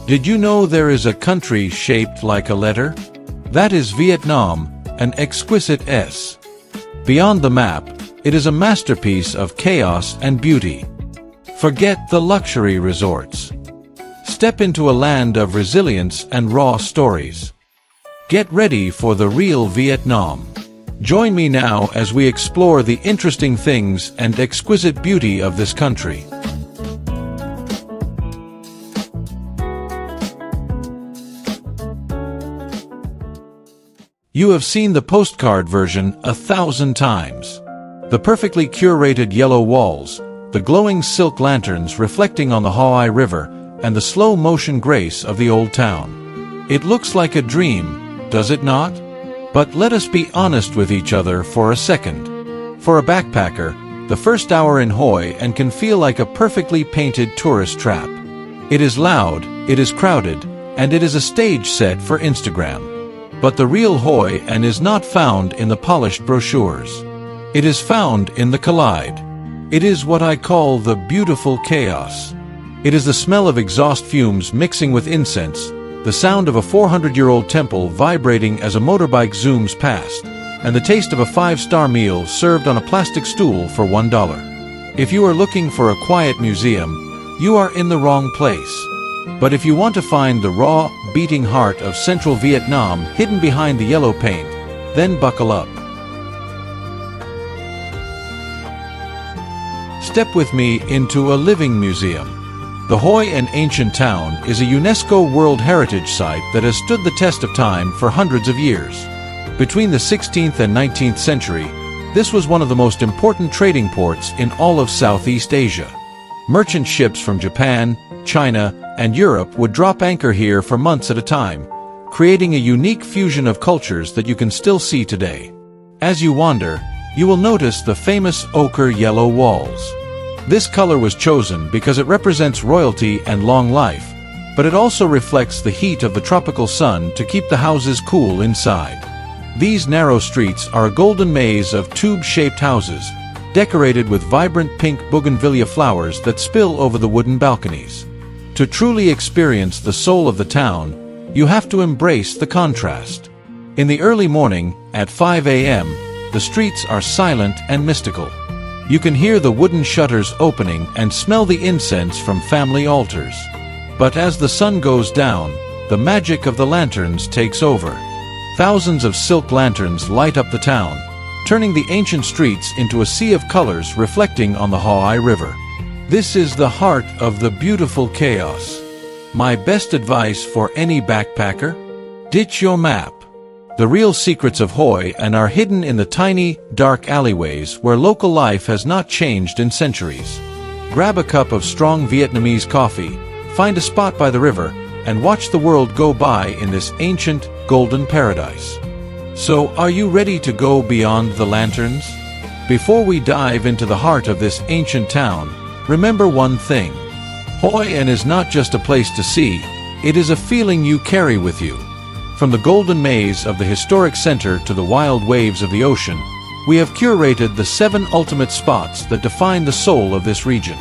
Did you know there is a country shaped like a letter? That is Vietnam, an exquisite S. Beyond the map, it is a masterpiece of chaos and beauty. Forget the luxury resorts. Step into a land of resilience and raw stories. Get ready for the real Vietnam. Join me now as we explore the interesting things and exquisite beauty of this country. You have seen the postcard version 1,000 times. The perfectly curated yellow walls, the glowing silk lanterns reflecting on the Hoi River, and the slow-motion grace of the old town. It looks like a dream, does it not? But let us be honest with each other for a second. For a backpacker, the first hour in Hoi An can feel like a perfectly painted tourist trap. It is loud, it is crowded, and it is a stage set for Instagram. But the real Hoi An is not found in the polished brochures. It is found in the collide. It is what I call the beautiful chaos. It is the smell of exhaust fumes mixing with incense, the sound of a 400-year-old temple vibrating as a motorbike zooms past, and the taste of a 5-star meal served on a plastic stool for $1. If you are looking for a quiet museum, you are in the wrong place. But if you want to find the raw, beating heart of central Vietnam hidden behind the yellow paint, then buckle up. Step with me into a living museum. The Hoi An ancient town is a UNESCO World Heritage Site that has stood the test of time for hundreds of years. Between the 16th and 19th century, this was one of the most important trading ports in all of Southeast Asia. Merchant ships from Japan, China, and Europe would drop anchor here for months at a time, creating a unique fusion of cultures that you can still see today. As you wander, you will notice the famous ochre yellow walls. This color was chosen because it represents royalty and long life, but it also reflects the heat of the tropical sun to keep the houses cool inside. These narrow streets are a golden maze of tube-shaped houses, decorated with vibrant pink bougainvillea flowers that spill over the wooden balconies. To truly experience the soul of the town, you have to embrace the contrast. In the early morning, at 5 a.m., the streets are silent and mystical. You can hear the wooden shutters opening and smell the incense from family altars. But as the sun goes down, the magic of the lanterns takes over. Thousands of silk lanterns light up the town, turning the ancient streets into a sea of colors reflecting on the Hoi River. This is the heart of the beautiful chaos. My best advice for any backpacker? Ditch your map. The real secrets of Hoi An are hidden in the tiny, dark alleyways where local life has not changed in centuries. Grab a cup of strong Vietnamese coffee, find a spot by the river, and watch the world go by in this ancient, golden paradise. So, are you ready to go beyond the lanterns? Before we dive into the heart of this ancient town, remember one thing. Hoi An is not just a place to see, it is a feeling you carry with you. From the golden maze of the historic center to the wild waves of the ocean, we have curated the 7 ultimate spots that define the soul of this region.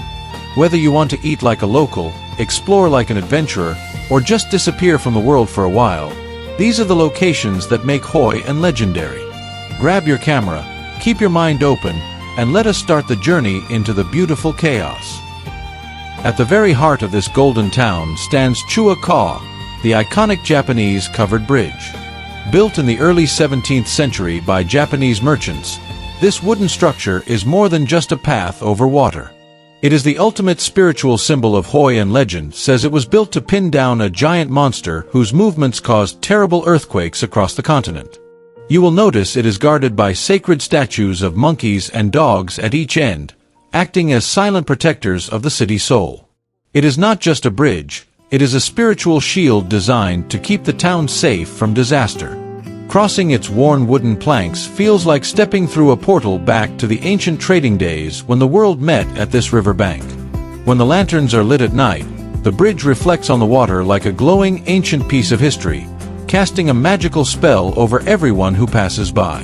Whether you want to eat like a local, explore like an adventurer, or just disappear from the world for a while, these are the locations that make Hoi An legendary. Grab your camera, keep your mind open, and let us start the journey into the beautiful chaos. At the very heart of this golden town stands Chua Ka, the iconic Japanese covered bridge. Built in the early 17th century by Japanese merchants, this wooden structure is more than just a path over water. It is the ultimate spiritual symbol of Hoi An. Legend says it was built to pin down a giant monster whose movements caused terrible earthquakes across the continent. You will notice it is guarded by sacred statues of monkeys and dogs at each end, acting as silent protectors of the city soul. It is not just a bridge, it is a spiritual shield designed to keep the town safe from disaster. Crossing its worn wooden planks feels like stepping through a portal back to the ancient trading days when the world met at this riverbank. When the lanterns are lit at night, the bridge reflects on the water like a glowing ancient piece of history, casting a magical spell over everyone who passes by.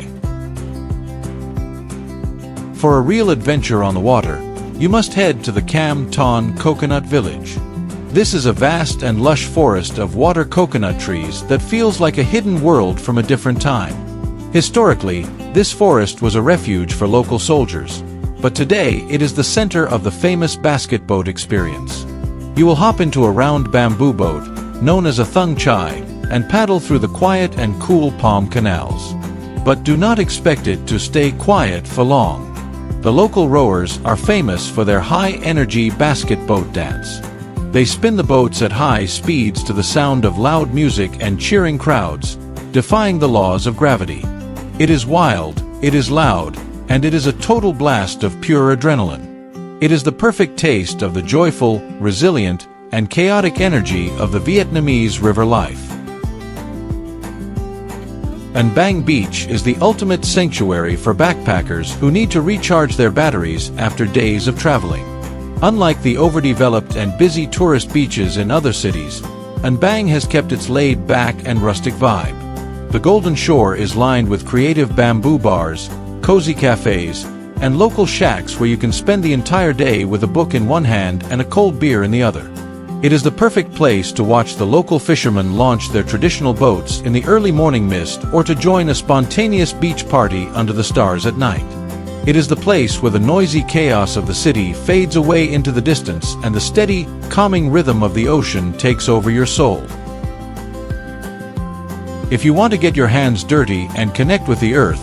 For a real adventure on the water, you must head to the Cam Ton Coconut Village. This is a vast and lush forest of water coconut trees that feels like a hidden world from a different time. Historically, this forest was a refuge for local soldiers, but today it is the center of the famous basket boat experience. You will hop into a round bamboo boat, known as a thung chai, and paddle through the quiet and cool palm canals. But do not expect it to stay quiet for long. The local rowers are famous for their high-energy basket boat dance. They spin the boats at high speeds to the sound of loud music and cheering crowds, defying the laws of gravity. It is wild, it is loud, and it is a total blast of pure adrenaline. It is the perfect taste of the joyful, resilient, and chaotic energy of the Vietnamese river life. An Bang Beach is the ultimate sanctuary for backpackers who need to recharge their batteries after days of traveling. Unlike the overdeveloped and busy tourist beaches in other cities, An Bang has kept its laid-back and rustic vibe. The Golden Shore is lined with creative bamboo bars, cozy cafes, and local shacks where you can spend the entire day with a book in one hand and a cold beer in the other. It is the perfect place to watch the local fishermen launch their traditional boats in the early morning mist or to join a spontaneous beach party under the stars at night. It is the place where the noisy chaos of the city fades away into the distance and the steady, calming rhythm of the ocean takes over your soul. If you want to get your hands dirty and connect with the earth,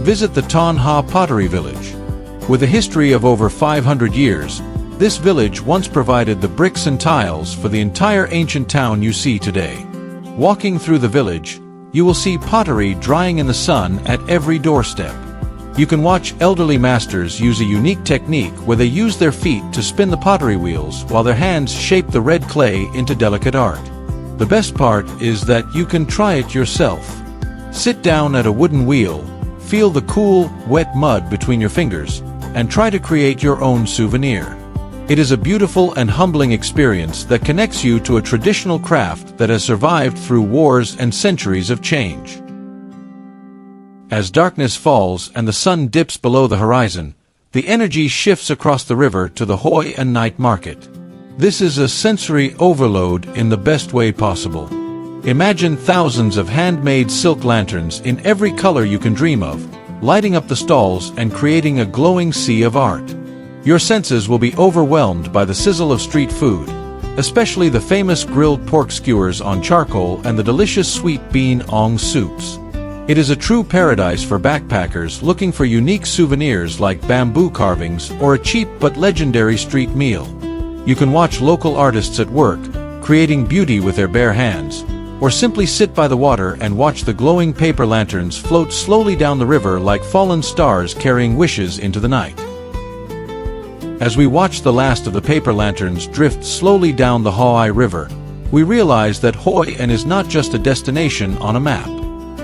visit the Ton Ha Pottery Village. With a history of over 500 years, this village once provided the bricks and tiles for the entire ancient town you see today. Walking through the village, you will see pottery drying in the sun at every doorstep. You can watch elderly masters use a unique technique where they use their feet to spin the pottery wheels while their hands shape the red clay into delicate art. The best part is that you can try it yourself. Sit down at a wooden wheel, feel the cool, wet mud between your fingers, and try to create your own souvenir. It is a beautiful and humbling experience that connects you to a traditional craft that has survived through wars and centuries of change. As darkness falls and the sun dips below the horizon, the energy shifts across the river to the Hoi An night market. This is a sensory overload in the best way possible. Imagine thousands of handmade silk lanterns in every color you can dream of, lighting up the stalls and creating a glowing sea of art. Your senses will be overwhelmed by the sizzle of street food, especially the famous grilled pork skewers on charcoal and the delicious sweet bean ong soups. It is a true paradise for backpackers looking for unique souvenirs like bamboo carvings or a cheap but legendary street meal. You can watch local artists at work, creating beauty with their bare hands, or simply sit by the water and watch the glowing paper lanterns float slowly down the river like fallen stars carrying wishes into the night. As we watch the last of the paper lanterns drift slowly down the Hoi River, we realize that Hoi An is not just a destination on a map.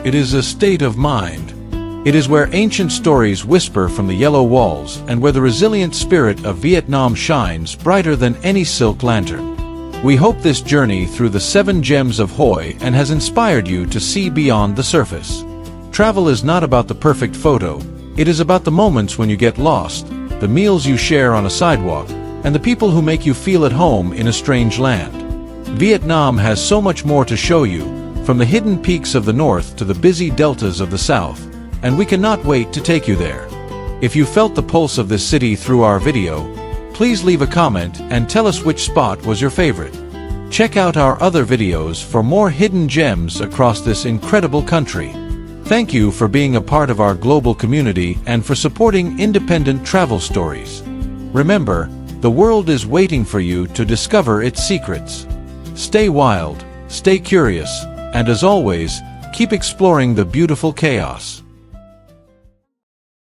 It is a state of mind. It is where ancient stories whisper from the yellow walls and where the resilient spirit of Vietnam shines brighter than any silk lantern. We hope this journey through the 7 gems of Hoi An has inspired you to see beyond the surface. Travel is not about the perfect photo, it is about the moments when you get lost, the meals you share on a sidewalk, and the people who make you feel at home in a strange land. Vietnam has so much more to show you, from the hidden peaks of the north to the busy deltas of the south, and we cannot wait to take you there. If you felt the pulse of this city through our video, please leave a comment and tell us which spot was your favorite. Check out our other videos for more hidden gems across this incredible country. Thank you for being a part of our global community and for supporting independent travel stories. Remember, the world is waiting for you to discover its secrets. Stay wild, stay curious, and as always, keep exploring the beautiful chaos.